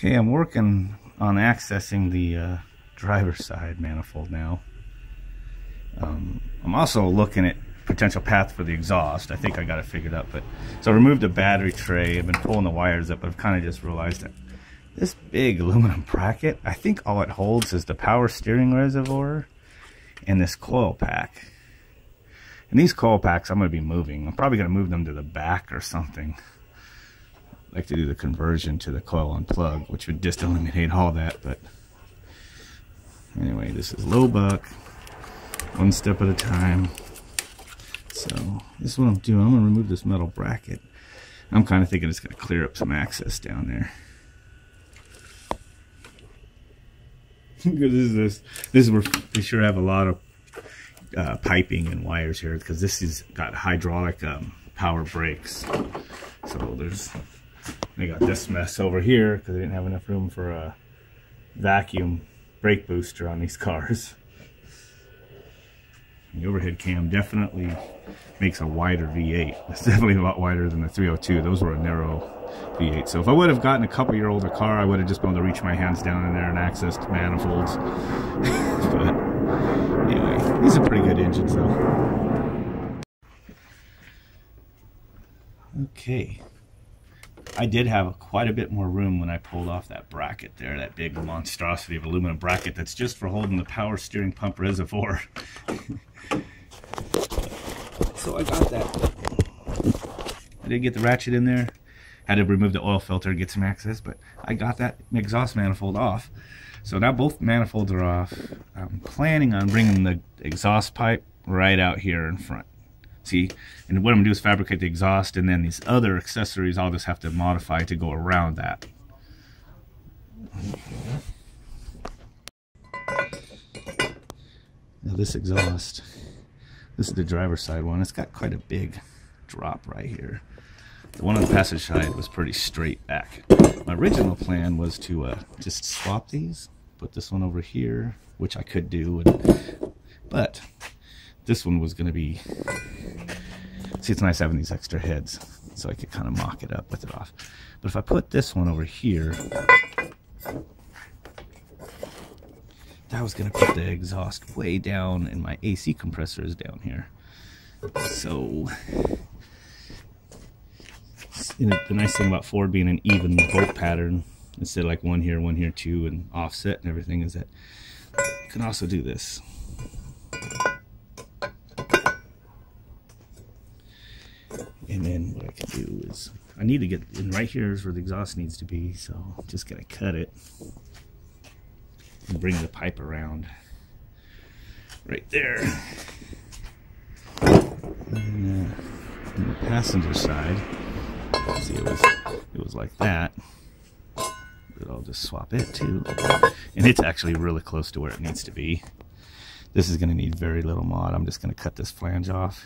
Okay, I'm working on accessing the driver's side manifold now. I'm also looking at potential path for the exhaust. I think I got it figured out. But so I removed the battery tray. I've been pulling the wires up, but I've kind of just realized that this big aluminum bracket, I think all it holds is the power steering reservoir and this coil pack. And these coil packs I'm going to be moving. I'm probably going to move them to the back or something. I like to do the conversion to the coil unplug, which would just eliminate all that. But anyway, this is low buck, one step at a time. So this is what I'm doing. I'm going to remove this metal bracket. I'm kind of thinking it's going to clear up some access down there. Good is this. This is where we sure have a lot of piping and wires here, because this has got hydraulic power brakes. So they got this mess over here because they didn't have enough room for a vacuum brake booster on these cars. The overhead cam definitely makes a wider V8. It's definitely a lot wider than the 302. Those were a narrow V8. So if I would have gotten a couple year older car, I would have just been able to reach my hands down in there and access manifolds. But anyway, these are pretty good engines though. Okay. I did have quite a bit more room when I pulled off that bracket there, that big monstrosity of aluminum bracket that's just for holding the power steering pump reservoir. So I got that. I did get the ratchet in there. Had to remove the oil filter to get some access, but I got that exhaust manifold off. So now both manifolds are off. I'm planning on bringing the exhaust pipe right out here in front. See, and what I'm gonna do is fabricate the exhaust, and then these other accessories I'll just have to modify to go around that. Now this exhaust, this is the driver's side one. It's got quite a big drop right here. The one on the passenger side was pretty straight back. My original plan was to just swap these, put this one over here, which I could do, but this one was going to be, see, it's nice having these extra heads, so I could kind of mock it up with it off. But if I put this one over here, that was going to put the exhaust way down, and my AC compressor is down here. So the nice thing about Ford being an even bolt pattern, instead of like one here, two, and offset and everything, is that you can also do this. And then what I can do is, I need to get in right here is where the exhaust needs to be, so I'm just going to cut it and bring the pipe around right there. And on the passenger side, see, it was like that, but I'll just swap it too. And it's actually really close to where it needs to be. This is going to need very little mod. I'm just going to cut this flange off,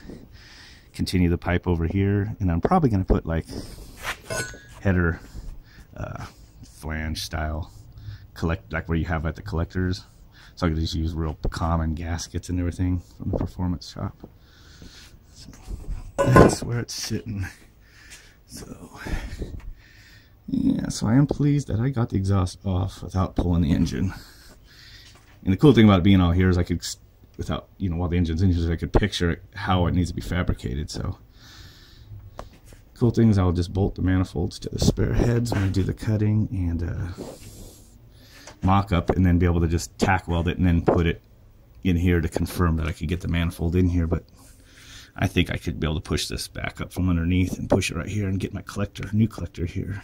continue the pipe over here, and I'm probably going to put like header flange style like where you have at the collectors, so I can just use real common gaskets and everything from the performance shop. So that's where it's sitting. So yeah, so I am pleased that I got the exhaust off without pulling the engine. And the cool thing about it being all here is I could, without, you know, while the engine's in here, I could picture how it needs to be fabricated. So cool thing is I'll just bolt the manifolds to the spare heads when I do the cutting and mock up, and then be able to just tack weld it and then put it in here to confirm that I could get the manifold in here. But I think I could be able to push this back up from underneath and push it right here and get my collector, new collector here.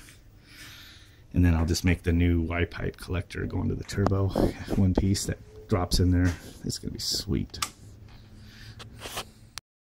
And then I'll just make the new Y-pipe collector go into the turbo, one piece that drops in there. It's gonna be sweet.